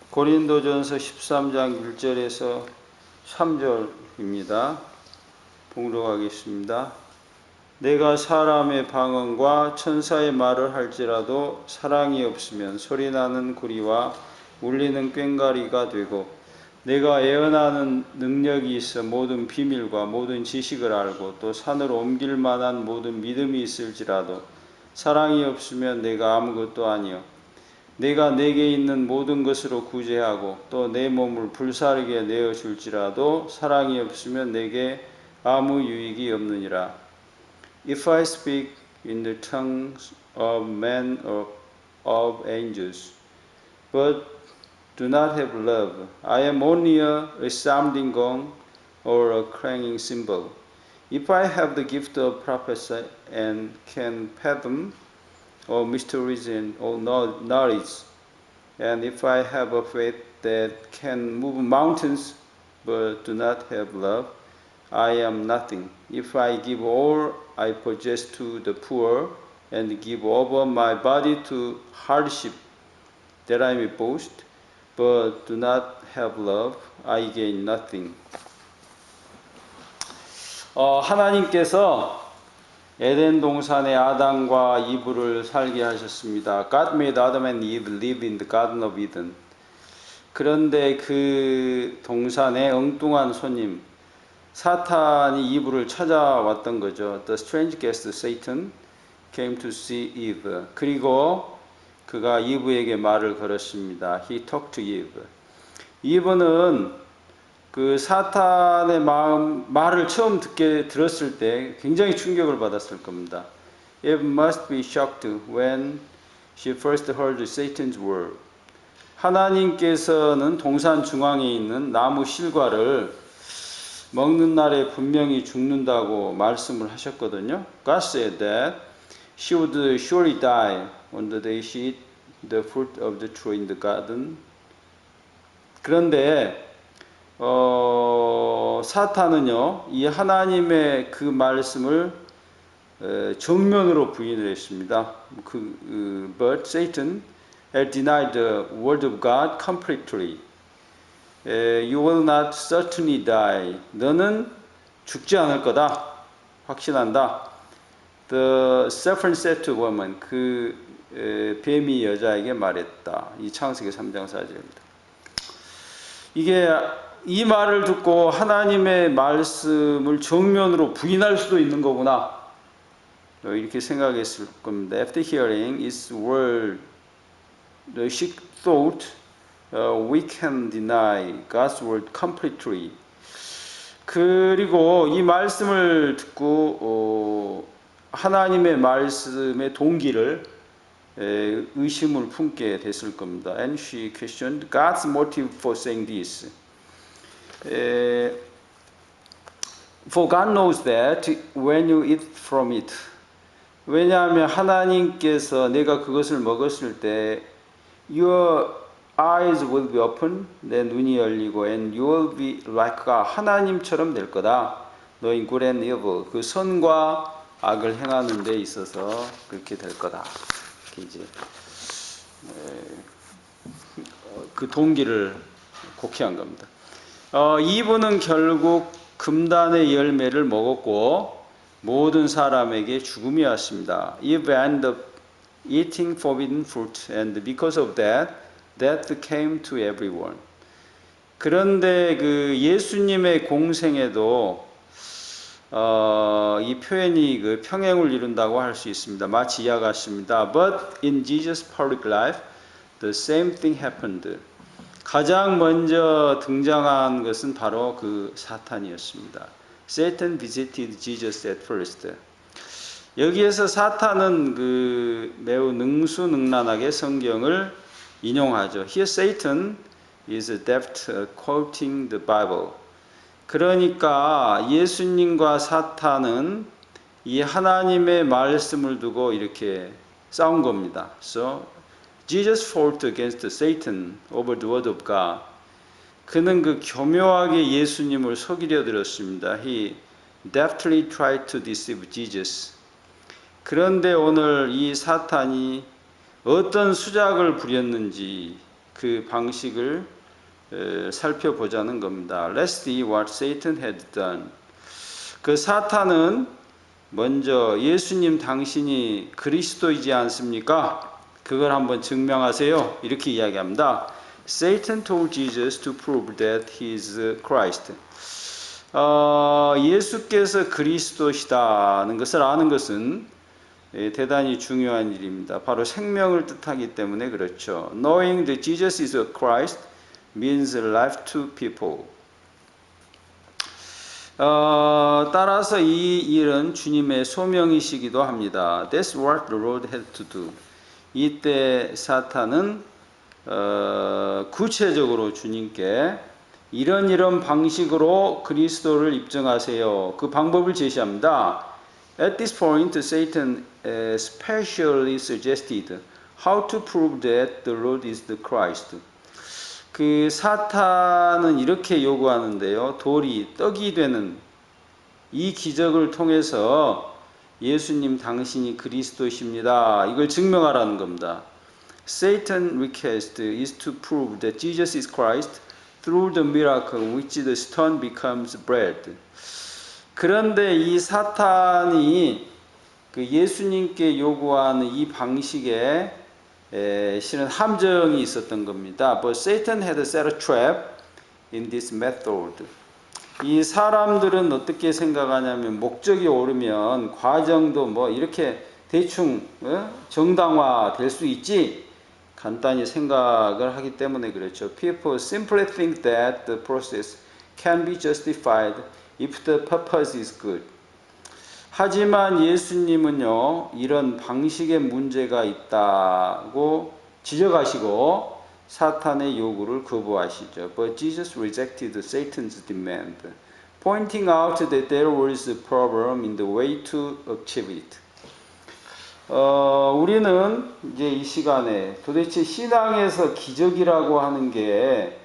고린도전서 13장 1절에서 3절입니다. 봉독하겠습니다. 내가 사람의 방언과 천사의 말을 할지라도 사랑이 없으면 소리나는 구리와 울리는 꽹과리가 되고, 내가 예언하는 능력이 있어 모든 비밀과 모든 지식을 알고 또 산으로 옮길 만한 모든 믿음이 있을지라도 사랑이 없으면 내가 아무것도 아니요. 내가 내게 있는 모든 것으로 구제하고 또 내 몸을 불사르게 내어줄지라도 사랑이 없으면 내게 아무 유익이 없느니라. If I speak in the tongues of men or of angels, but do not have love, I am only a resounding gong or a clanging cymbal. If I have the gift of prophecy and can fathom all mysteries and all knowledge, and if I have a faith that can move mountains but do not have love, I am nothing. If I give all I possess to the poor and give over my body to hardship that I may boast, but do not have love, I gain nothing. 하나님께서 에덴 동산에 아담과 이브를 살게 하셨습니다. God made Adam and Eve live in the Garden of Eden. 그런데 그 동산에 엉뚱한 손님 사탄이 이브를 찾아왔던 거죠. The strange guest Satan came to see Eve. 그리고 그가 이브에게 말을 걸었습니다. He talked to Eve. 이브는 그 사탄의 말을 처음 들었을 때 굉장히 충격을 받았을 겁니다. Eve must be shocked when she first heard Satan's word. 하나님께서는 동산 중앙에 있는 나무 실과를 먹는 날에 분명히 죽는다고 말씀을 하셨거든요. God said that she would surely die on the day she eat the fruit of the tree in the garden. 그런데 사탄은요, 이 하나님의 그 말씀을 정면으로 부인을 했습니다. But Satan had denied the word of God completely. You will not certainly die. 너는 죽지 않을 거다. 확신한다. The serpent said to woman. 그 뱀이 여자에게 말했다. 이 창세기 3장 4절입니다. 이게 이 말을 듣고 하나님의 말씀을 정면으로 부인할 수도 있는 거구나. 이렇게 생각했을 겁니다. After hearing his word, she thought we can deny God's word completely. 그리고 이 말씀을 듣고 하나님의 말씀의 동기를 의심을 품게 됐을 겁니다. And she questioned God's motive for saying this. For God knows that when you eat from it. 왜냐하면 하나님께서 내가 그것을 먹었을 때 your eyes will be open, 내 눈이 열리고 and you will be like God. 하나님처럼 될 거다. knowing good and evil. 그 선과 악을 행하는 데 있어서 그렇게 될 거다. 이제 그 동기를 곡해한 겁니다. 이브는 결국 금단의 열매를 먹었고 모든 사람에게 죽음이 왔습니다. Eve ended up eating forbidden fruit, and because of that, death came to everyone. 그런데 그 예수님의 공생에도 이 표현이 그 평행을 이룬다고 할 수 있습니다. 마치 이와 같습니다. But in Jesus' public life, the same thing happened. 가장 먼저 등장한 것은 바로 그 사탄이었습니다. Satan visited Jesus at first. 여기에서 사탄은 그 매우 능수능란하게 성경을 인용하죠. Here Satan is adept at quoting the Bible. 그러니까 예수님과 사탄은 이 하나님의 말씀을 두고 이렇게 싸운 겁니다. So Jesus fought against Satan over the word of God. 그는 그 교묘하게 예수님을 속이려 들었습니다. He deftly tried to deceive Jesus. 그런데 오늘 이 사탄이 어떤 수작을 부렸는지 그 방식을 살펴보자는 겁니다. Let's see what Satan had done. 그 사탄은 먼저 예수님 당신이 그리스도이지 않습니까? 그걸 한번 증명하세요. 이렇게 이야기합니다. Satan told Jesus to prove that he is Christ. 예수께서 그리스도시다는 것을 아는 것은 대단히 중요한 일입니다. 바로 생명을 뜻하기 때문에 그렇죠. Knowing that Jesus is a Christ means life to people. 따라서 이 일은 주님의 소명이시기도 합니다. That's what the Lord had to do. 이때 사탄은 구체적으로 주님께 이런 방식으로 그리스도를 입증하세요. 그 방법을 제시합니다. At this point, Satan specially suggested how to prove that the Lord is the Christ. 그 사탄은 이렇게 요구하는데요. 돌이 떡이 되는 이 기적을 통해서 예수님 당신이 그리스도십니다. 이걸 증명하라는 겁니다. Satan's request is to prove that Jesus is Christ through the miracle which the stone becomes bread. 그런데 이 사탄이 그 예수님께 요구하는 이 방식에 실은 함정이 있었던 겁니다. But Satan had set a trap in this method. 이 사람들은 어떻게 생각하냐면 목적이 옳으면 과정도 뭐 이렇게 대충 정당화 될 수 있지 간단히 생각을 하기 때문에 그렇죠. People simply think that the process can be justified if the purpose is good. 하지만 예수님은요, 이런 방식의 문제가 있다고 지적하시고 사탄의 요구를 거부하시죠. But Jesus rejected Satan's demand, pointing out that there was a problem in the way to achieve it. 우리는 이제 이 시간에 도대체 신앙에서 기적이라고 하는 게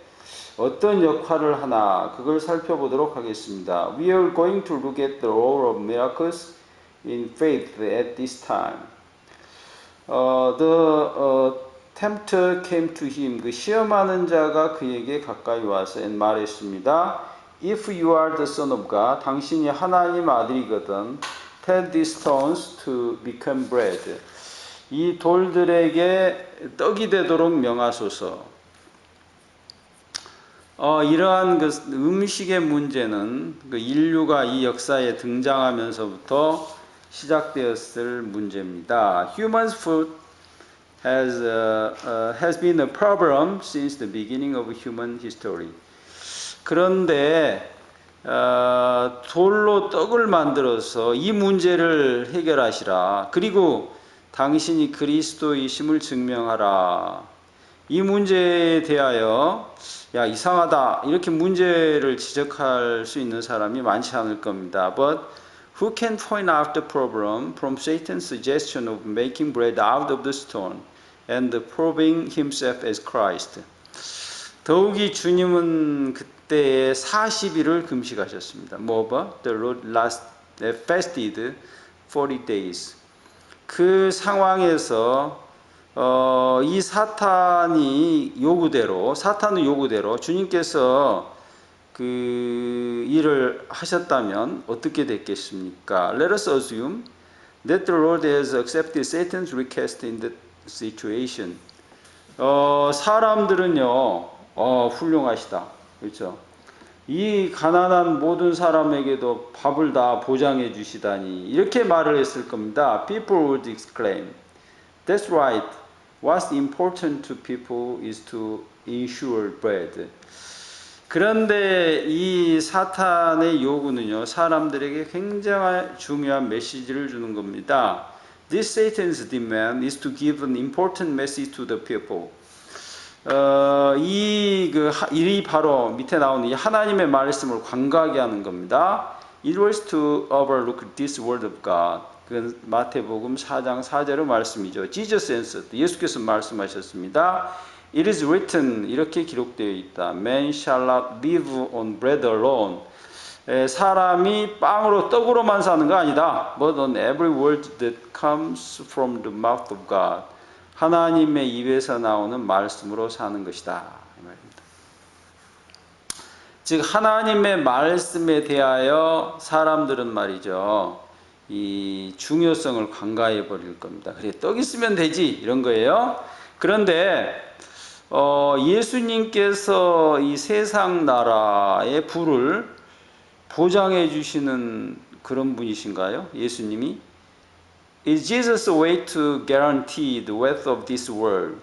어떤 역할을 하나 그걸 살펴보도록 하겠습니다. We are going to look at the role of miracles in faith at this time. The tempter came to him. 그 시험하는 자가 그에게 가까이 와서 말했습니다. If you are the son of God, 당신이 하나님 아들이거든. Tell these stones to become bread. 이 돌들에게 떡이 되도록 명하소서. 이러한 그 음식의 문제는 그 인류가 이 역사에 등장하면서부터 시작되었을 문제입니다. Human food has been a problem since the beginning of human history. 그런데 돌로 떡을 만들어서 이 문제를 해결하시라. 그리고 당신이 그리스도이심을 증명하라. 이 문제에 대하여 야 이상하다 이렇게 문제를 지적할 수 있는 사람이 많지 않을 겁니다. But who can point out the problem from Satan's suggestion of making bread out of the stone and proving himself as Christ? 더욱이 주님은 그때에 40일을 금식하셨습니다. Moreover, the Lord fasted 40 days. 그 상황에서 이 사탄의 요구대로 주님께서 그 일을 하셨다면 어떻게 됐겠습니까? Let us assume that the Lord has accepted Satan's request in that situation. 사람들은요, 훌륭하시다. 그렇죠? 이 가난한 모든 사람에게도 밥을 다 보장해 주시다니 이렇게 말을 했을 겁니다. People would exclaim, That's right. What's important to people is to ensure bread. 그런데 이 사탄의 요구는요, 사람들에게 굉장히 중요한 메시지를 주는 겁니다. This Satan's demand is to give an important message to the people. 이 바로 밑에 나오는 이 하나님의 말씀을 관과하게 하는 겁니다. It was to overlook this word of God. 그건 마태복음 4장 4절의 말씀이죠. Jesus answered. 예수께서 말씀하셨습니다. It is written. 이렇게 기록되어 있다. Man shall not live on bread alone. 사람이 빵으로 떡으로만 사는 거 아니다. But on every word that comes from the mouth of God. 하나님의 입에서 나오는 말씀으로 사는 것이다 이 말입니다. 즉 하나님의 말씀에 대하여 사람들은 말이죠, 이 중요성을 간과해 버릴 겁니다. 그래, 떡 있으면 되지 이런 거예요. 그런데 예수님께서 이 세상 나라의 부를 보장해 주시는 그런 분이신가요? 예수님이 Is Jesus a way to guarantee the wealth of this world?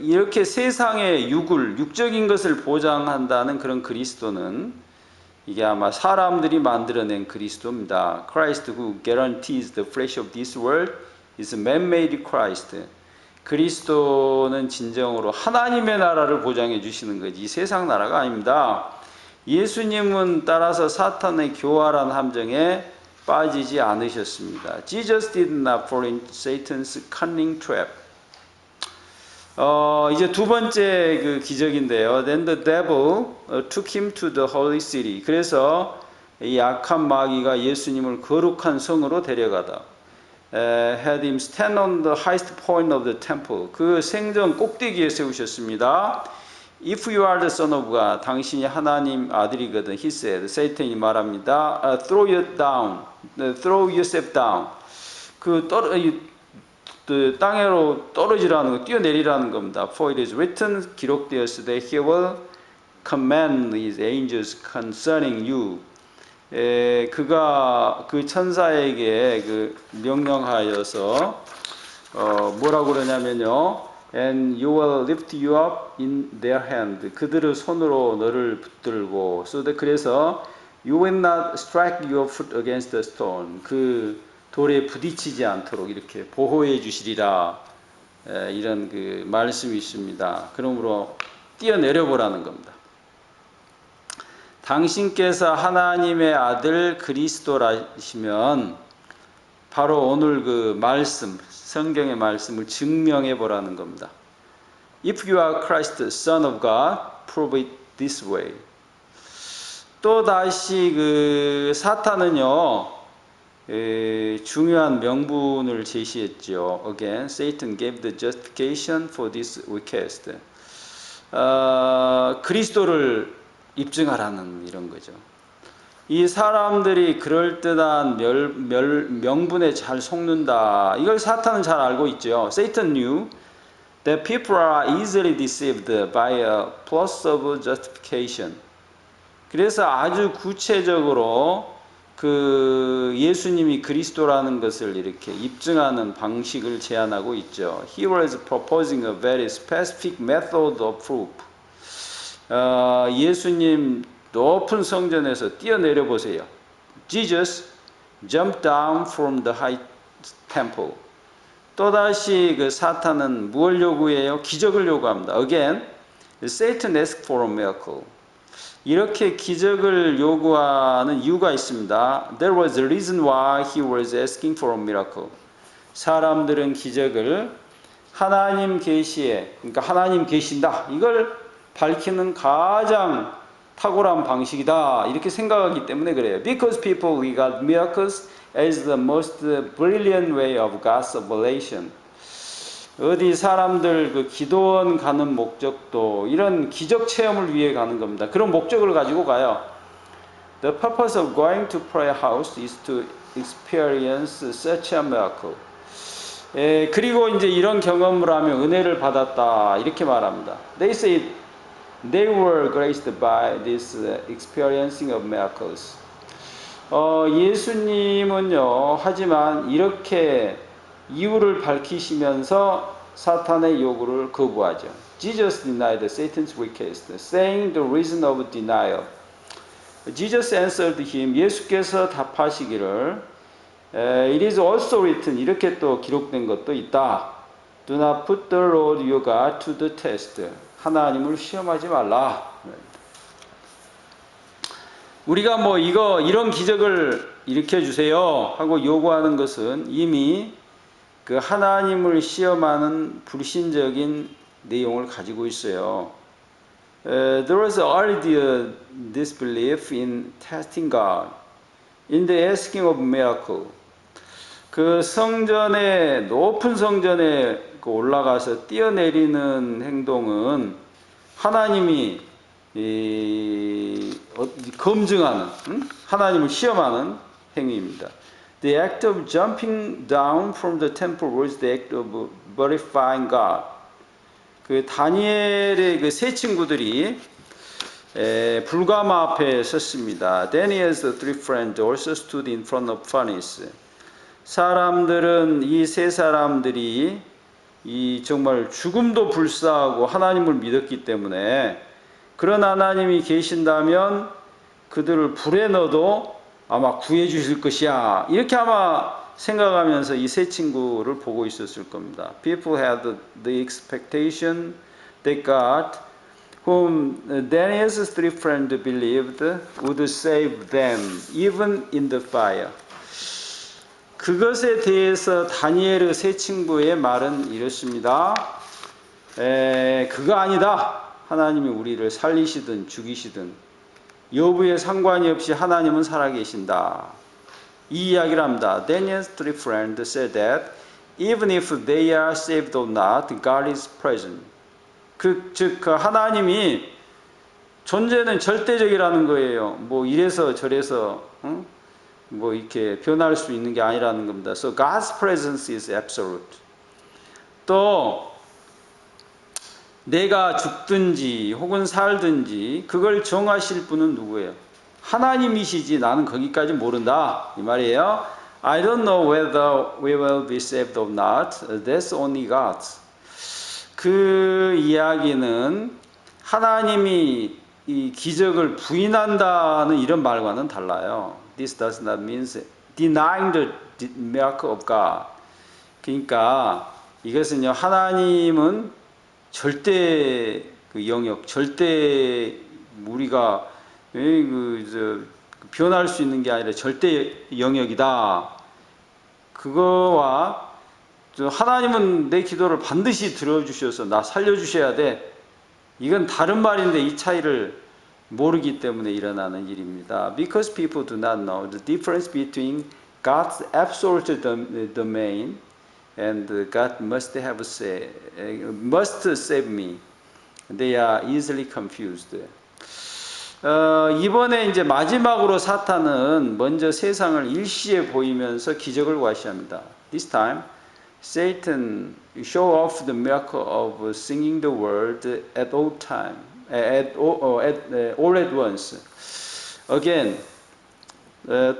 이렇게 세상의 육적인 것을 보장한다는 그런 그리스도는 이게 아마 사람들이 만들어낸 그리스도입니다. Christ who guarantees the flesh of this world is a man-made Christ. 그리스도는 진정으로 하나님의 나라를 보장해 주시는 거지 세상 나라가 아닙니다. 예수님은 따라서 사탄의 교활한 함정에 빠지지 않으셨습니다. Jesus did not fall into Satan's cunning trap. 이제 두 번째 그 기적인데요. Then the devil took him to the holy city. 그래서 이 악한 마귀가 예수님을 거룩한 성으로 데려가다. Had him stand on the highest point of the temple. 그 생전 꼭대기에 세우셨습니다. If you are the son of God, 당신이 하나님 아들이거든. He said, Satan이 말합니다. Throw yourself down. 땅으로 떨어지라는 거, 뛰어내리라는 겁니다. For it is written, 기록되었으되 He will command His angels concerning you. 그가 그 천사에게 그 명령하여서 뭐라고 그러냐면요. And you will lift you up in their hand. 그들의 손으로 너를 붙들고. 그래서 you will not strike your foot against the stone. 그 돌에 부딪히지 않도록 이렇게 보호해 주시리라. 이런 그 말씀이 있습니다. 그러므로 뛰어내려 보라는 겁니다. 당신께서 하나님의 아들 그리스도라시면 바로 오늘 그 말씀, 성경의 말씀을 증명해 보라는 겁니다. If you are Christ, Son of God, prove it this way. 또 다시 그 사탄은요, 중요한 명분을 제시했죠. Again, Satan gave the justification for this request. 그리스도를 입증하라는 이런 거죠. 이 사람들이 그럴듯한 명분에 잘 속는다. 이걸 사탄은 잘 알고 있죠. Satan knew that people are easily deceived by a plus of justification. 그래서 아주 구체적으로 그 예수님이 그리스도라는 것을 이렇게 입증하는 방식을 제안하고 있죠. He was proposing a very specific method of proof. 예수님 높은 성전에서 뛰어내려 보세요. Jesus jumped down from the high temple. 또다시 그 사탄은 무엇을 요구해요? 기적을 요구합니다. Again, Satan asked for a miracle. 이렇게 기적을 요구하는 이유가 있습니다. There was a reason why he was asking for a miracle. 사람들은 기적을 하나님 계시에, 그러니까 하나님 계신다, 이걸 밝히는 가장 탁월한 방식이다 이렇게 생각하기 때문에 그래요. Because people regard miracles as the most brilliant way of God's revelation. 어디 사람들 그 기도원 가는 목적도 이런 기적 체험을 위해 가는 겁니다. 그런 목적을 가지고 가요. The purpose of going to prayer house is to experience such a miracle. 그리고 이제 이런 경험을 하면 은혜를 받았다 이렇게 말합니다. They say they were graced by this experiencing of miracles. 예수님은요, 하지만 이렇게 이유를 밝히시면서 사탄의 요구를 거부하죠. Jesus denied Satan's request, saying the reason of denial. Jesus answered him. 예수께서 답하시기를 It is also written. 이렇게 또 기록된 것도 있다. Do not put the Lord your God to the test. 하나님을 시험하지 말라. 우리가 뭐 이런 기적을 일으켜 주세요 하고 요구하는 것은 이미 그 하나님을 시험하는 불신적인 내용을 가지고 있어요. There was already a disbelief in testing God, in the asking of miracle. 그 성전에 높은 성전에 올라가서 뛰어내리는 행동은 하나님이 검증하는, 하나님을 시험하는 행위입니다. The act of jumping down from the temple was the act of verifying God. 그 다니엘의 그 세 친구들이 불가마 앞에 섰습니다. Daniel's three friends also stood in front of furnace. 사람들은 이 세 사람들이 이 정말 죽음도 불사하고 하나님을 믿었기 때문에 그런 하나님이 계신다면 그들을 불에 넣어도 아마 구해 주실 것이야. 이렇게 아마 생각하면서 이 세 친구를 보고 있었을 겁니다. People had the expectation that God, whom Daniel's three friends believed, would save them even in the fire. 그것에 대해서 다니엘의 세 친구의 말은 이렇습니다. 그거 아니다. 하나님이 우리를 살리시든 죽이시든 여부에 상관이 없이 하나님은 살아계신다. 이 이야기를 합니다. Daniel's three friends said that even if they are saved or not, God is present. 즉 하나님이 존재는 절대적이라는 거예요. 뭐 이래서 저래서 뭐 이렇게 변할 수 있는 게 아니라는 겁니다. So God's presence is absolute. 또 내가 죽든지 혹은 살든지 그걸 정하실 분은 누구예요? 하나님이시지 나는 거기까지 모른다 이 말이에요. I don't know whether we will be saved or not. That's only God. 그 이야기는 하나님이 이 기적을 부인한다는 이런 말과는 달라요. This does not mean denying the miracle of God. 그러니까 이것은요, 하나님은 절대 그 영역, 절대 우리가 변할 수 있는 게 아니라 절대 영역이다. 그거와 하나님은 내 기도를 반드시 들어주셔서 나 살려주셔야 돼. 이건 다른 말인데 이 차이를 모르기 때문에 일어나는 일입니다. Because people do not know the difference between God's absolute domain and God must save me. They are easily confused. 이번에 이제 마지막으로 사탄은 먼저 세상을 일시에 보이면서 기적을 과시합니다. This time, Satan show off the miracle of singing the word at all time, all at once. Again,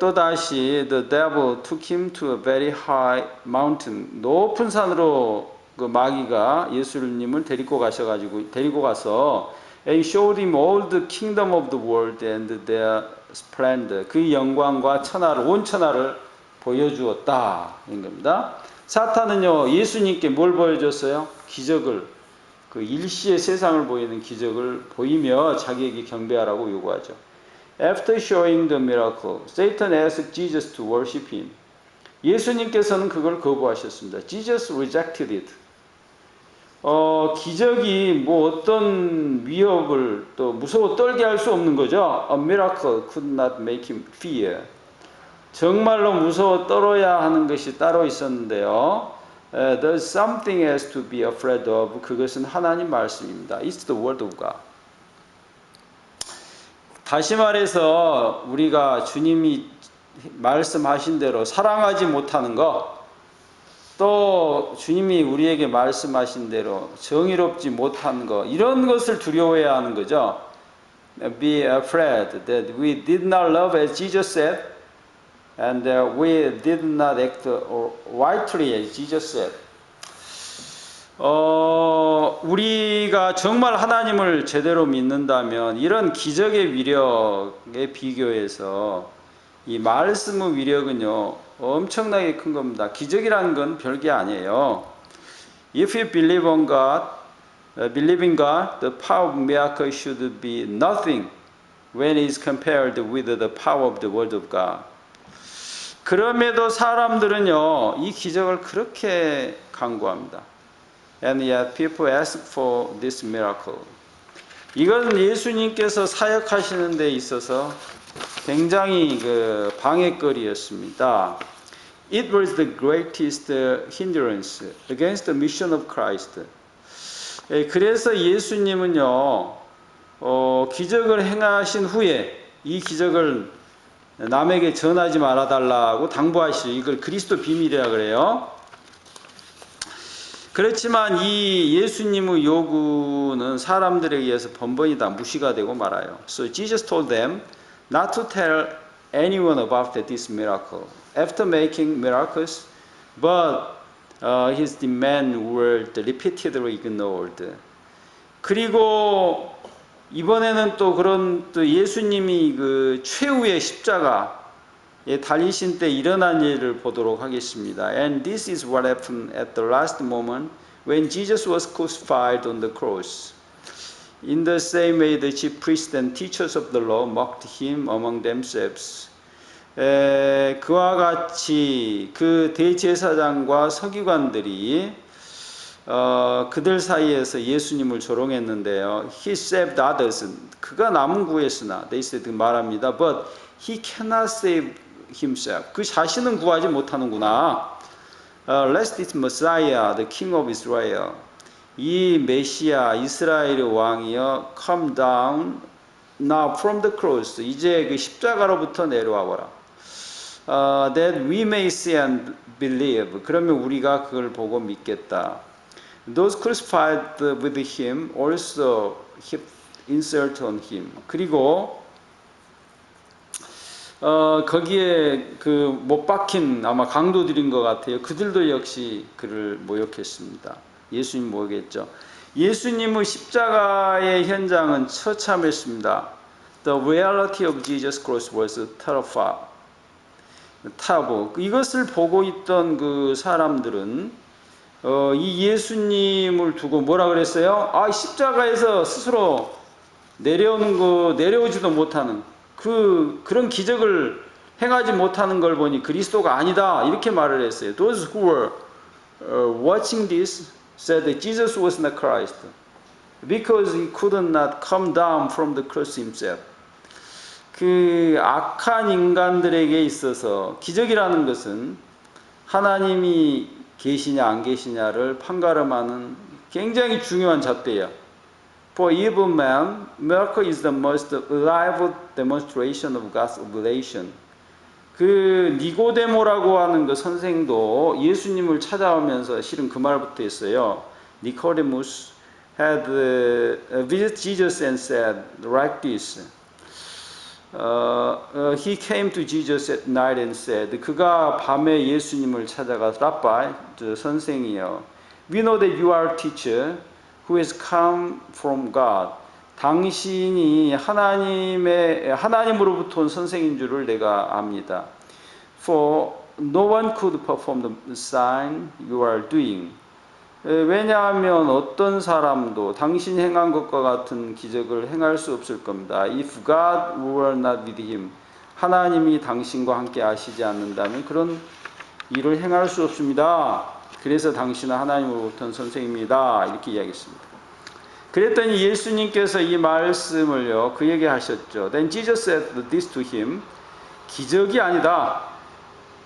또 다시 the devil took him to a very high mountain. 높은 산으로 그 마귀가 예수님을 데리고 가서 and showed him all the kingdom of the world and their splendor. 그 영광과 천하를 온 천하를 보여주었다 인 겁니다. 사탄은요 예수님께 뭘 보여줬어요? 기적을 그 일시의 세상을 보이는 기적을 보이며 자기에게 경배하라고 요구하죠. After showing the miracle, Satan asked Jesus to worship him. 예수님께서는 그걸 거부하셨습니다. Jesus rejected it. 기적이 뭐 어떤 위협을 또 무서워 떨게 할 수 없는 거죠. A miracle could not make him fear. 정말로 무서워 떨어야 하는 것이 따로 있었는데요. There's something else to be afraid of. 그것은 하나님 말씀입니다. It's the word of God. 다시 말해서 우리가 주님이 말씀하신 대로 사랑하지 못하는 것, 또 주님이 우리에게 말씀하신 대로 정의롭지 못한 것, 이런 것을 두려워해야 하는 거죠. Be afraid that we did not love as Jesus said, and we did not act rightly as Jesus said. 우리가 정말 하나님을 제대로 믿는다면 이런 기적의 위력에 비교해서 이 말씀의 위력은요 엄청나게 큰 겁니다. 기적이라는 건 별게 아니에요. If you believe on God, believe in God, the power of miracle should be nothing when it is compared with the power of the word of God. 그럼에도 사람들은요 이 기적을 그렇게 간구합니다. And yet people ask for this miracle. 이건 예수님께서 사역하시는 데 있어서 굉장히 그 방해거리였습니다. It was the greatest hindrance against the mission of Christ. 그래서 예수님은요, 기적을 행하신 후에 이 기적을 남에게 전하지 말아달라고 당부하시죠. 이걸 그리스도 비밀이라 그래요. 그렇지만 이 예수님의 요구는 사람들에 의해서 번번이 다 무시가 되고 말아요. So Jesus told them not to tell anyone about this miracle. After making miracles, but his demand were repeatedly ignored. 그리고 이번에는 또 그런 또 예수님이 그 최후의 십자가에 달리신 때 일어난 일을 보도록 하겠습니다. And this is what happened at the last moment when Jesus was crucified on the cross. In the same way, the chief priests and teachers of the law mocked him among themselves. 그와 같이 그 대제사장과 서기관들이 그들 사이에서 예수님을 조롱했는데요. He saved others. 그가 남은 구했으나 they said 말합니다. But he cannot save himself. 그 자신은 구하지 못하는구나. Lest this Messiah, the King of Israel. 이 메시아 이스라엘의 왕이여 come down now from the cross. 이제 그 십자가로부터 내려와 보라. That we may see and believe. 그러면 우리가 그걸 보고 믿겠다. Those crucified with him also heaped insult on him. 그리고 거기에 그 못 박힌 아마 강도들인 것 같아요. 그들도 역시 그를 모욕했습니다. 예수님 모욕했죠. 예수님의 십자가의 현장은 처참했습니다. The reality of Jesus' cross was terrible. 이것을 보고 있던 그 사람들은 이 예수님을 두고 뭐라 그랬어요? 십자가에서 스스로 내려오지도 못하는 그런 기적을 행하지 못하는 걸 보니 그리스도가 아니다 이렇게 말을 했어요. Those who were watching this said that Jesus was not Christ because he could not come down from the cross himself. 그 악한 인간들에게 있어서 기적이라는 것은 하나님이 계시냐 안 계시냐를 판가름하는 굉장히 중요한 잣대야. For evil man, miracle is the most reliable demonstration of God's oblation. 그 니고데모라고 하는 그 선생도 예수님을 찾아오면서 실은 그 말부터 했어요. Nicodemus had visited Jesus and said like this. He came to Jesus at night and said, 그가 밤에 예수님을 찾아가 Rabbi, 선생이여, we know that you are a teacher who has come from God. 당신이 하나님으로부터 온 선생인 줄을 내가 압니다. For no one could perform the sign you are doing. 왜냐하면 어떤 사람도 당신이 행한 것과 같은 기적을 행할 수 없을 겁니다. If God were not with him, 하나님이 당신과 함께 하시지 않는다면 그런 일을 행할 수 없습니다. 그래서 당신은 하나님으로부터 온 선생입니다. 이렇게 이야기했습니다. 그랬더니 예수님께서 이 말씀을요 그에게 하셨죠. Then Jesus said this to him. 기적이 아니다.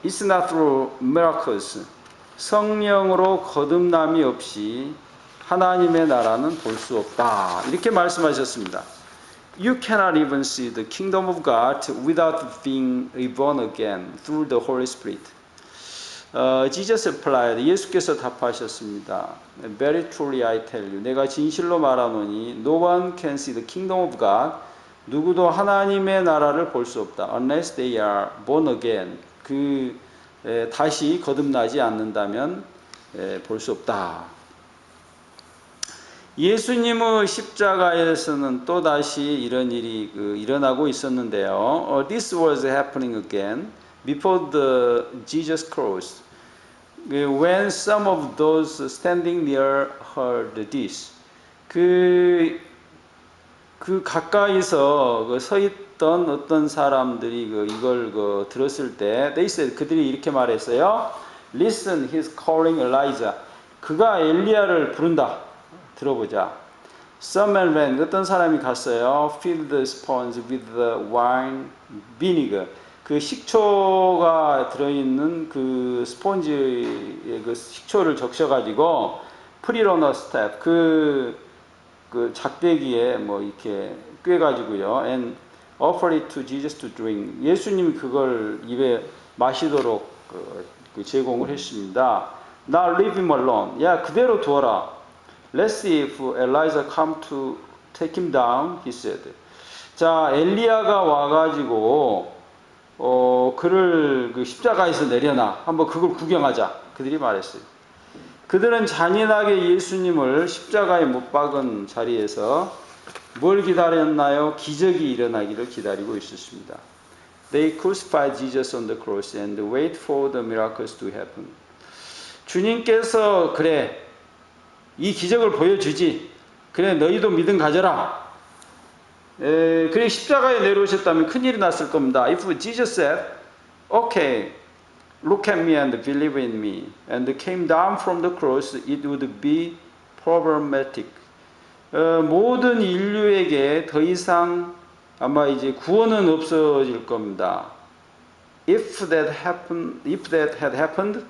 It's not through miracles. 성령으로 거듭남이 없이 하나님의 나라는 볼 수 없다. 이렇게 말씀하셨습니다. You cannot even see the kingdom of God without being reborn again through the Holy Spirit. Jesus replied. 예수께서 답하셨습니다. Very truly I tell you. 내가 진실로 말하노니 no one can see the kingdom of God. 누구도 하나님의 나라를 볼 수 없다. Unless they are born again. 다시 거듭나지 않는다면 볼 수 없다. 예수님의 십자가에서는 또다시 이런 일이 일어나고 있었는데요. This was happening again before the Jesus cross. When some of those standing near heard this. 그 가까이서 서 있던 어떤 사람들이 이걸 들었을 때, they said, 그들이 이렇게 말했어요. Listen, he's calling Elijah. 그가 엘리야를 부른다. 들어보자. Some men went. 어떤 사람이 갔어요. Filled the sponge with the wine vinegar. 그 식초가 들어있는 그 스폰지에 그 식초를 적셔가지고 프리러너 스텝 그 작대기에 뭐 이렇게 꿰가지고요. And offer it to Jesus to drink. 예수님이 그걸 입에 마시도록 그 제공을 했습니다. Now leave him alone. 야 그대로 두어라. Let's see if Elijah come to take him down. He said. 자 엘리야가 와가지고 그를 그 십자가에서 내려놔. 한번 그걸 구경하자. 그들이 말했어요. 그들은 잔인하게 예수님을 십자가에 못 박은 자리에서 뭘 기다렸나요? 기적이 일어나기를 기다리고 있었습니다. They crucified Jesus on the cross and wait for the miracles to happen. 주님께서 그래 이 기적을 보여주지. 그래 너희도 믿음 가져라. 그래 십자가에 내려오셨다면 큰일이 났을 겁니다. If Jesus said, okay, look at me and believe in me, and came down from the cross, it would be problematic. 모든 인류에게 더 이상 아마 이제 구원은 없어질 겁니다. If that had happened,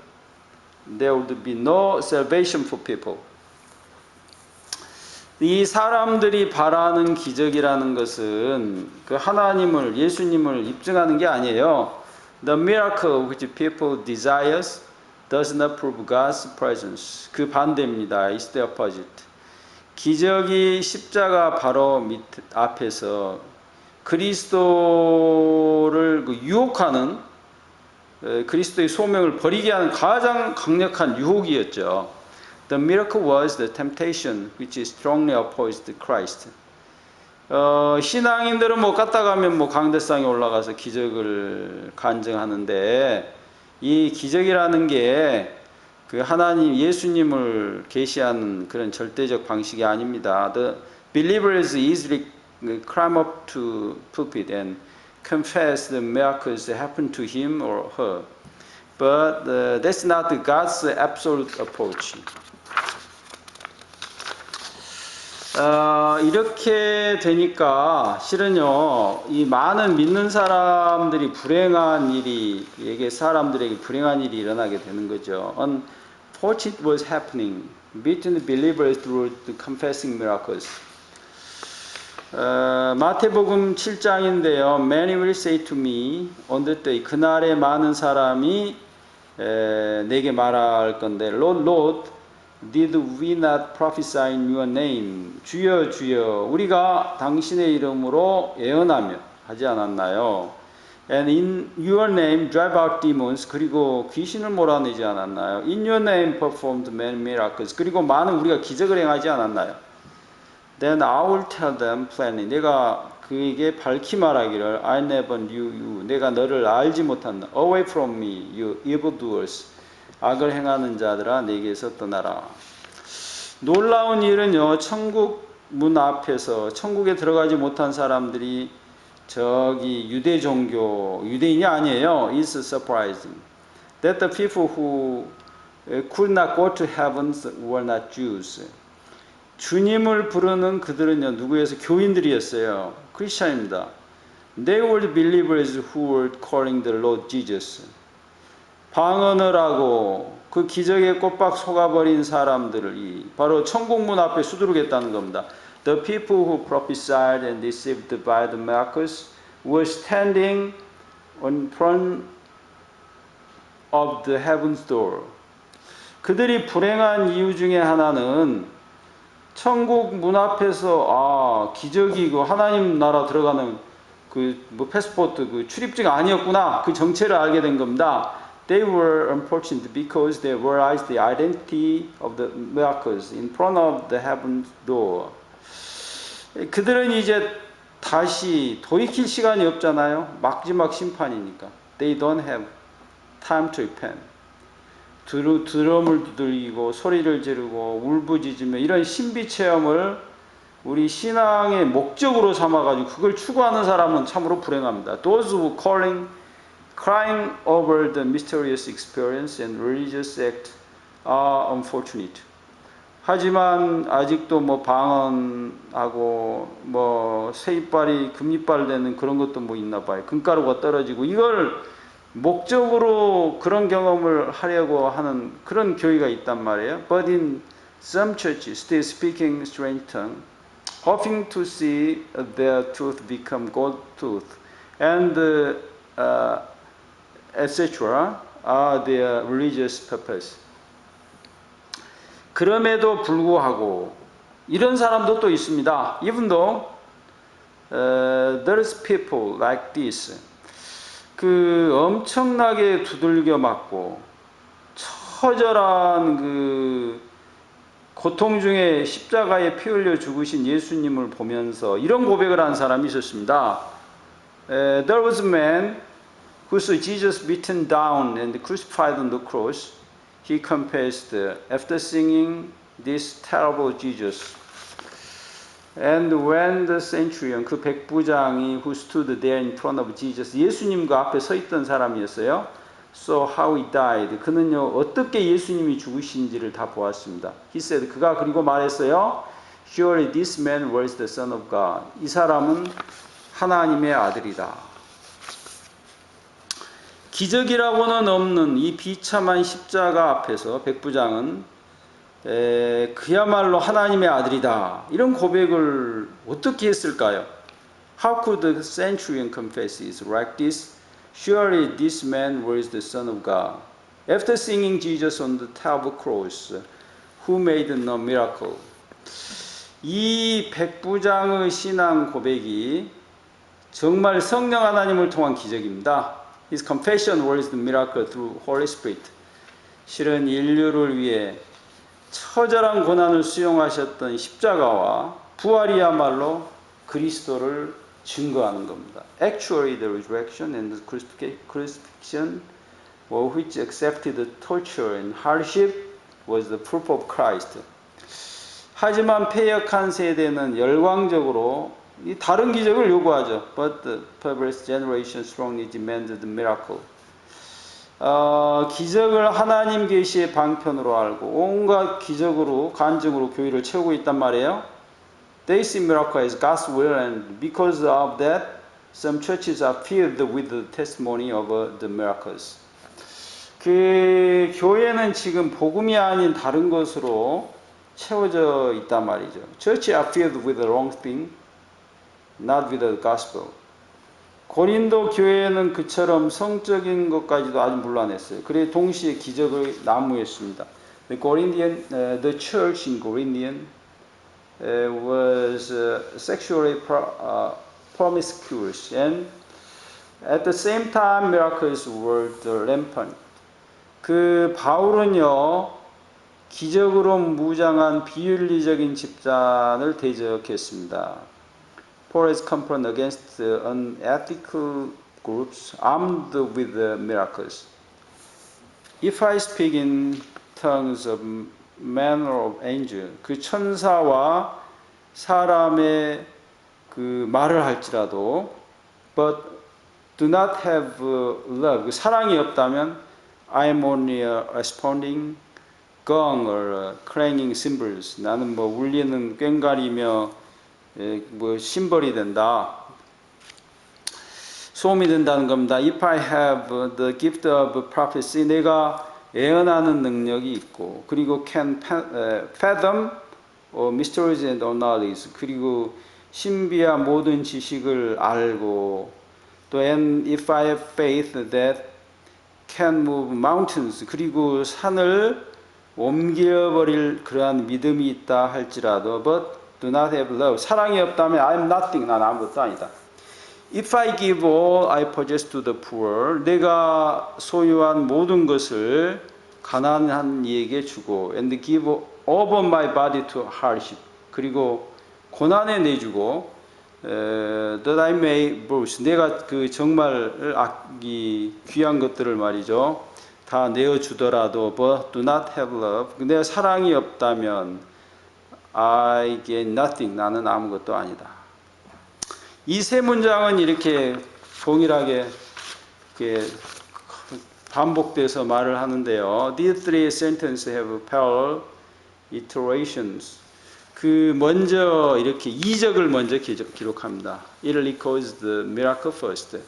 there would be no salvation for people. 이 사람들이 바라는 기적이라는 것은 그 하나님을 예수님을 입증하는 게 아니에요. The miracle which people desires does not prove God's presence. 그 반대입니다. It's the opposite. 기적이 십자가 바로 밑 앞에서 그리스도를 유혹하는 그리스도의 소명을 버리게 하는 가장 강력한 유혹이었죠. The miracle was the temptation which strongly opposed Christ. 신앙인들은 뭐 갔다 가면 뭐 강대상에 올라가서 기적을 간증하는데 이 기적이라는 게 그 하나님 예수님을 계시하는 그런 절대적 방식이 아닙니다. The believers easily climb up to pulpit and confess the miracles that happened to him or her. But that's not God's absolute approach. 이렇게 되니까 실은요, 이 많은 믿는 사람들이 사람들에게 불행한 일이 일어나게 되는 거죠. Unfortunate was happening between the believers through the confessing miracles. 마태복음 7장인데요. Many will say to me on that day. 그날에 많은 사람이 내게 말할 건데, Lord, Lord, did we not prophesy in your name? 주여 주여 우리가 당신의 이름으로 예언하며 하지 않았나요? And in your name drive out demons. 그리고 귀신을 몰아내지 않았나요? In your name performed many miracles. 그리고 많은 우리가 기적을 행하지 않았나요? Then I will tell them plainly. 내가 그에게 밝히 말하기를 I never knew you. 내가 너를 알지 못한다. Away from me, you evildoers. 악을 행하는 자들아 내게서 떠나라. 놀라운 일은요, 천국 문 앞에서 천국에 들어가지 못한 사람들이 저기 유대 종교, 유대인이 아니에요. It's surprising that the people who could not go to heaven were not Jews. 주님을 부르는 그들은요, 누구에서 교인들이었어요. 크리스천입니다. They were the believers who were calling the Lord Jesus. 방언을 하고 그 기적에 꼬박 속아버린 사람들이 바로 천국문 앞에 수두룩했다는 겁니다. The people who prophesied and deceived by the miracles were standing in front of the heaven's door. 그들이 불행한 이유 중에 하나는 천국 문 앞에서 기적이 그 하나님 나라 들어가는 그 뭐 패스포트 그 출입증 아니었구나 그 정체를 알게 된 겁니다. They were unfortunate because they realized the identity of the miracles in front of the heaven's door. 그들은 이제 다시 돌이킬 시간이 없잖아요. 마지막 심판이니까. They don't have time to repent. 드럼을 두들기고 소리를 지르고 울부짖으며 이런 신비 체험을 우리 신앙의 목적으로 삼아가지고 그걸 추구하는 사람은 참으로 불행합니다. Those who crying over the mysterious experience and religious act are unfortunate. 하지만 아직도 뭐 방언하고 뭐 새이빨이 금이빨 되는 그런 것도 뭐 있나 봐요. 금가루가 떨어지고 이걸 목적으로 그런 경험을 하려고 하는 그런 교회가 있단 말이에요. But in some churches, still speaking strange tongue, hoping to see their tooth become gold tooth, and etc. are their religious purpose. 그럼에도 불구하고 이런 사람도 또 있습니다. Even though there's people like this, 그 엄청나게 두들겨 맞고 처절한 그 고통 중에 십자가에 피 흘려 죽으신 예수님을 보면서 이런 고백을 한 사람이 있었습니다. There was a man who saw Jesus beaten down and crucified on the cross. He confessed after singing this terrible Jesus. And when the centurion, 그 백부장이 who stood there in front of Jesus, 예수님과 앞에 서 있던 사람이었어요. So how he died. 그는요 어떻게 예수님이 죽으신지를 다 보았습니다. He said, 그가 그리고 말했어요. Surely this man was the Son of God. 이 사람은 하나님의 아들이다. 기적이라고는 없는 이 비참한 십자가 앞에서 백부장은 그야말로 하나님의 아들이다. 이런 고백을 어떻게 했을까요? How could the centurion confess it like this? Surely this man was the Son of God. After seeing Jesus on the terrible cross, who made no miracle. 이 백부장의 신앙 고백이 정말 성령 하나님을 통한 기적입니다. His confession was the miracle through Holy Spirit. 실은 인류를 위해 처절한 고난을 수용하셨던 십자가와 부활이야말로 그리스도를 증거하는 겁니다. Actually, the resurrection and the crucifixion, which accepted the torture and hardship, was the proof of Christ. 하지만 패역한 세대는 열광적으로 이 다른 기적을 요구하죠. But the perverse generation strongly demanded the miracle. 기적을 하나님 계시의 방편으로 알고 온갖 기적으로 간증으로 교회를 채우고 있단 말이에요. They see miracle as God's will, and because of that, some churches are filled with the testimony of the miracles. 그 교회는 지금 복음이 아닌 다른 것으로 채워져 있단 말이죠. Churches are filled with the wrong thing, not with the gospel. 고린도 교회는 그처럼 성적인 것까지도 아주 문란했어요. 그래 동시에 기적을 난무했습니다. The church in Corinthian was sexually promiscuous, and at the same time miracles were rampant. 그 바울은요 기적으로 무장한 비윤리적인 집단을 대적했습니다. Paul is confronted against unethical groups armed with miracles. If I speak in tongues of man or of angel, 그 천사와 사람의 그 말을 할지라도, but do not have love, 그 사랑이 없다면, I am only responding gong or clanging cymbals. 나는 뭐 울리는 꽹과리며 뭐 심벌이 된다. 소음이 된다는 겁니다. If I have the gift of prophecy, 내가 예언하는 능력이 있고, 그리고 can fathom mysteries and all knowledge, 그리고 신비한 모든 지식을 알고, 또 and if I have faith that can move mountains, 그리고 산을 옮겨버릴 그러한 믿음이 있다 할지라도, but do not have love, 사랑이 없다면 I am nothing, 난 아무것도 아니다. If I give all I possess to the poor, 내가 소유한 모든 것을 가난한 이에게 주고, and give over my body to hardship, 그리고 고난에 내주고, that I may boast, 내가 그 정말 귀한 것들을 말이죠, 다 내어주더라도, but do not have love, 내가 사랑이 없다면 I get nothing, 나는 아무것도 아니다. 이 세 문장은 이렇게 동일하게 반복돼서 말을 하는데요. These three sentences have parallel iterations. 그 먼저 이렇게 이적을 먼저 기록합니다. It records the miracle first.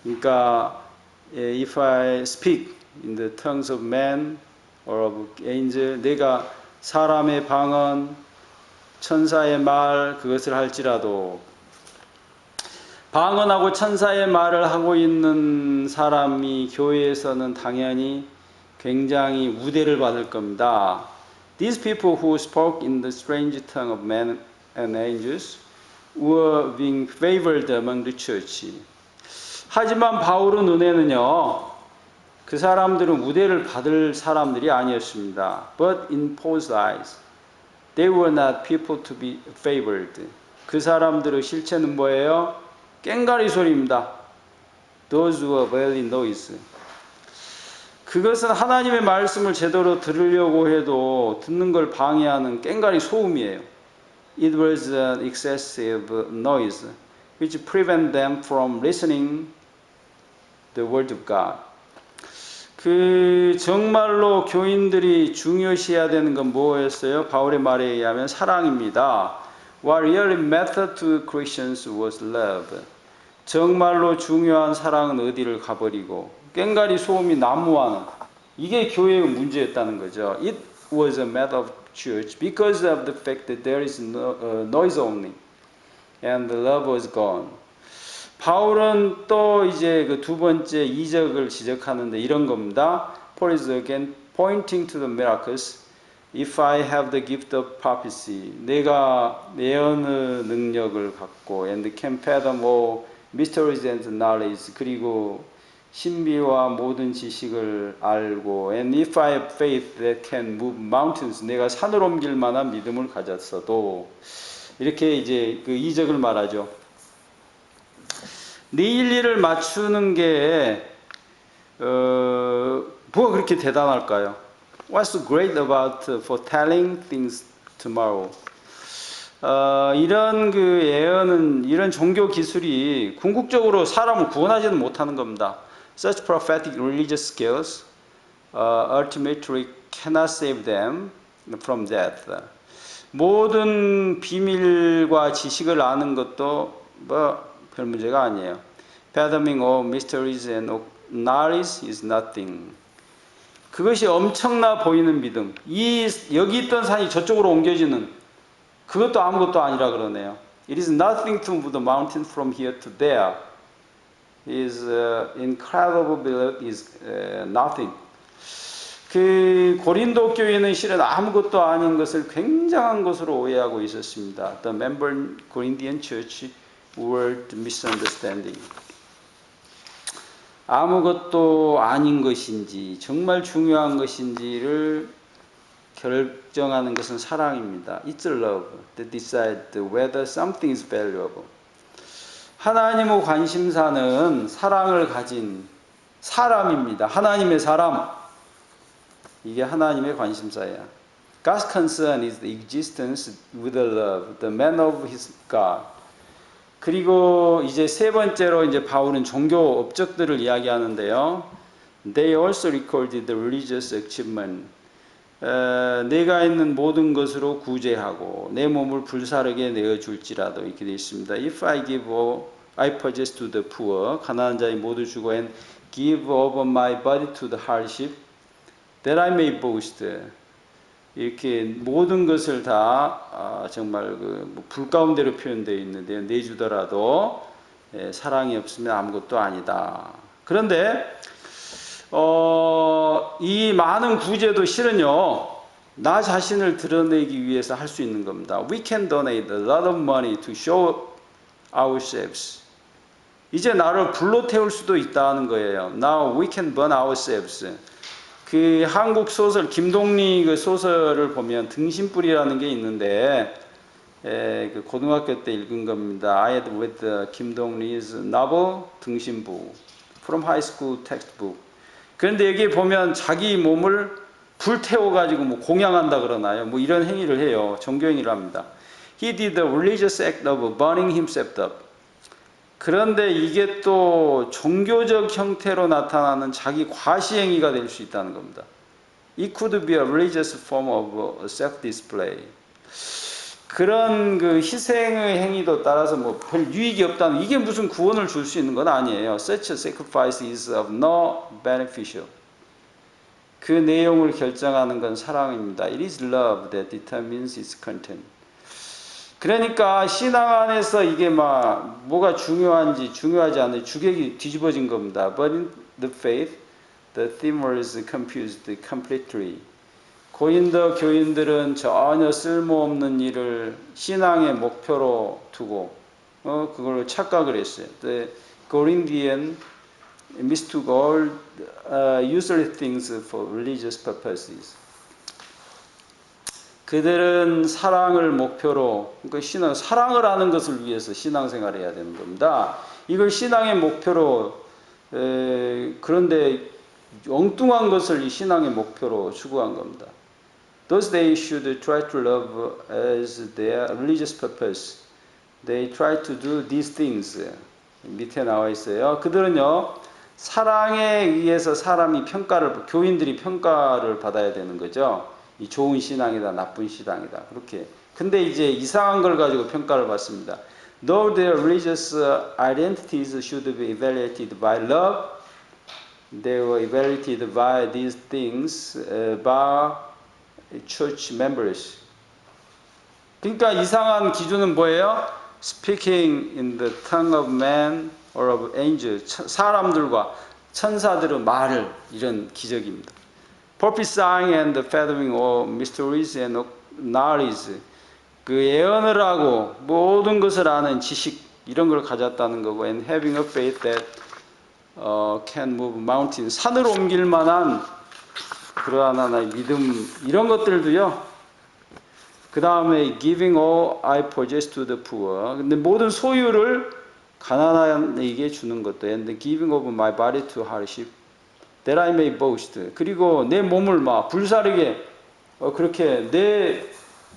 그러니까 if I speak in the tongues of man or of angel, 내가 사람의 방언, 천사의 말 그것을 할지라도 방언하고 천사의 말을 하고 있는 사람이 교회에서는 당연히 굉장히 우대를 받을 겁니다. These people who spoke in the strange tongue of men and angels were being favored among the church. 하지만 바울의 눈에는요, 그 사람들은 우대를 받을 사람들이 아니었습니다. But in Paul's eyes, they were not people to be favored. 그 사람들의 실체는 뭐예요? 꽹과리 소리입니다. Those were very noise. 그것은 하나님의 말씀을 제대로 들으려고 해도 듣는 걸 방해하는 꽹과리 소음이에요. It was an excessive noise which prevent them from listening the word of God. 그 정말로 교인들이 중요시해야 되는 건 뭐였어요? 바울의 말에 의하면 사랑입니다. What really mattered to Christians was love. 정말로 중요한 사랑은 어디를 가버리고 꽹과리 소음이 난무하는 이게 교회의 문제였다는 거죠. It was a matter of church because of the fact that there is noise only and the love was gone. 바울은 또 이제 그 두 번째 이적을 지적하는데 이런 겁니다. Paul is again pointing to the miracles. If I have the gift of prophecy, 내가 예언의 능력을 갖고 and can fathom all mysteries and knowledge, 그리고 신비와 모든 지식을 알고 and if I have faith that can move mountains, 내가 산을 옮길 만한 믿음을 가졌어도 이렇게 이제 그 이적을 말하죠. 네 일리를 맞추는 게 뭐가 그렇게 대단할까요? What's so great about foretelling things tomorrow? 이런 그 예언은 이런 종교 기술이 궁극적으로 사람을 구원하지는 못하는 겁니다. Such prophetic religious skills ultimately cannot save them from death. 모든 비밀과 지식을 아는 것도 뭐 별 문제가 아니에요. Fathoming all mysteries and knowledge is nothing. 그것이 엄청나 보이는 믿음. 여기 있던 산이 저쪽으로 옮겨지는 그것도 아무것도 아니라 그러네요. It is nothing to move the mountain from here to there. Is incredible belief is nothing. 그 고린도 교회는 실은 아무것도 아닌 것을 굉장한 것으로 오해하고 있었습니다. The member Corinthian church were misunderstanding. 아무것도 아닌 것인지 정말 중요한 것인지를 결정하는 것은 사랑입니다. It's love that decides whether something is valuable. 하나님의 관심사는 사랑을 가진 사람입니다. 하나님의 사람. 이게 하나님의 관심사예요. God's concern is the existence with the love, the man of his God. 그리고 이제 세 번째로 이제 바울은 종교 업적들을 이야기하는데요. They also recorded the religious achievement. 내가 있는 모든 것으로 구제하고 내 몸을 불사르게 내어줄지라도 이렇게 되어 있습니다. If I give all I possess to the poor, 가난한 자에 모두 주고 and give over my body to the hardship, that I may boast. 이렇게 모든 것을 다 정말 불 가운데로 표현되어 있는데 내주더라도 사랑이 없으면 아무것도 아니다. 그런데 이 많은 구제도 실은요 나 자신을 드러내기 위해서 할 수 있는 겁니다. We can donate a lot of money to show ourselves. 이제 나를 불러 태울 수도 있다는 거예요. Now we can burn ourselves. 그 한국 소설 김동리 그 소설을 보면 등신불이라는 게 있는데 그 고등학교 때 읽은 겁니다. I had read 김동리's novel 등신부 from high school textbook. 그런데 여기 보면 자기 몸을 불태워 가지고 뭐 공양한다 그러나요? 뭐 이런 행위를 해요. 종교 행위를 합니다. He did the religious act of burning himself up. 그런데 이게 또 종교적 형태로 나타나는 자기 과시행위가 될 수 있다는 겁니다. It could be a religious form of self-display. 그런 그 희생의 행위도 따라서 뭐 별 유익이 없다는 이게 무슨 구원을 줄 수 있는 건 아니에요. Such a sacrifice is of no beneficial. 그 내용을 결정하는 건 사랑입니다. It is love that determines its content. 그러니까 신앙 안에서 이게 막 뭐가 중요한지 중요하지 않은지 주객이 뒤집어진 겁니다. But in the faith, the theme was confused completely. 고린도 교인들은 전혀 쓸모없는 일을 신앙의 목표로 두고 그걸 착각을 했어요. The Corinthian mistook all useless things for religious purposes. 그들은 사랑을 목표로, 그러니까 사랑을 하는 것을 위해서 신앙생활을 해야 되는 겁니다. 이걸 신앙의 목표로, 그런데 엉뚱한 것을 이 신앙의 목표로 추구한 겁니다. Thus they should try to love as their religious purpose. They try to do these things. 밑에 나와 있어요. 그들은요, 사랑에 의해서 사람이 교인들이 평가를 받아야 되는 거죠. 이 좋은 신앙이다, 나쁜 신앙이다. 그렇게. 근데 이제 이상한 걸 가지고 평가를 받습니다. Though their religious identities should be evaluated by love, they were evaluated by these things by church members. 그러니까 이상한 기준은 뭐예요? Speaking in the tongue of man or of angels. 사람들과 천사들의 말을 이런 기적입니다. Prophesying and fathoming all mysteries and knowledge. 그 예언을 하고 모든 것을 아는 지식 이런 걸 가졌다는 거고 and having a faith that can move mountains. 산을 옮길 만한 그러한 하나의 믿음 이런 것들도요. 그 다음에 giving all I possess to the poor. 근데 모든 소유를 가난한 이에게 주는 것도 and giving of my body to hardship that I may boast. 그리고 내 몸을 막 불사르게 그렇게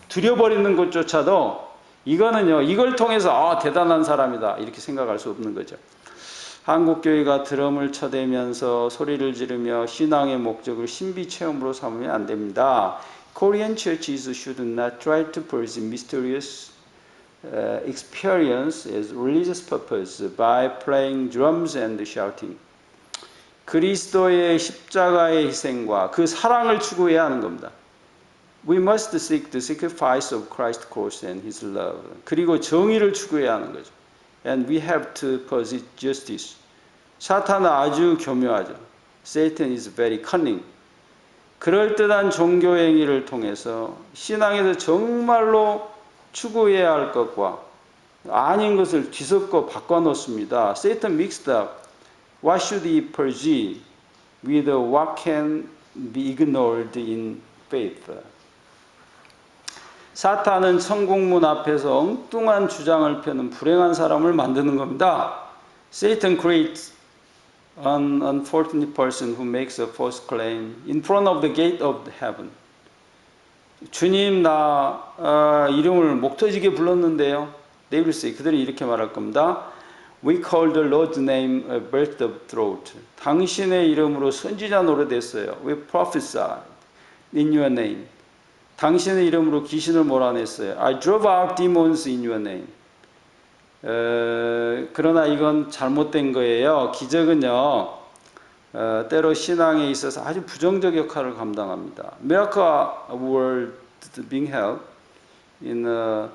들여버리는 것조차도 이거는요. 이걸 통해서 대단한 사람이다 이렇게 생각할 수 없는 거죠. 한국교회가 드럼을 쳐대면서 소리를 지르며 신앙의 목적을 신비 체험으로 삼으면 안 됩니다. Korean churches should not try to pursue mysterious experience as religious purpose by playing drums and shouting. 그리스도의 십자가의 희생과 그 사랑을 추구해야 하는 겁니다. We must seek the sacrifice of Christ's cross and His love. 그리고 정의를 추구해야 하는 거죠. And we have to pursue justice. 사탄은 아주 교묘하죠. Satan is very cunning. 그럴듯한 종교 행위를 통해서 신앙에서 정말로 추구해야 할 것과 아닌 것을 뒤섞어 바꿔놓습니다. Satan mixed up what should he pursue with what can be ignored in faith. 사탄은 천국문 앞에서 엉뚱한 주장을 펴는 불행한 사람을 만드는 겁니다. Satan creates an unfortunate person who makes a false claim in front of the gate of heaven. 주님 나 이름을 목 터지게 불렀는데요. They will say, 그들이 이렇게 말할 겁니다. We call the Lord's name a birth of throat. 당신의 이름으로 선지자 노릇했어요. We prophesied in your name. 당신의 이름으로 귀신을 몰아냈어요. I drove out demons in your name. 그러나 이건 잘못된 거예요. 기적은요, 때로 신앙에 있어서 아주 부정적 역할을 감당합니다. Miracle were being held in a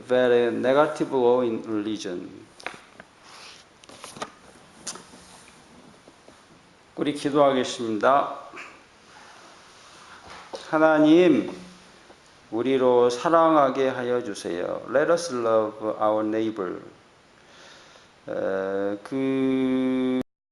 very negative way in religion. 우리 기도하겠습니다. 하나님, 우리로 사랑하게 하여 주세요. Let us love our neighbor. 그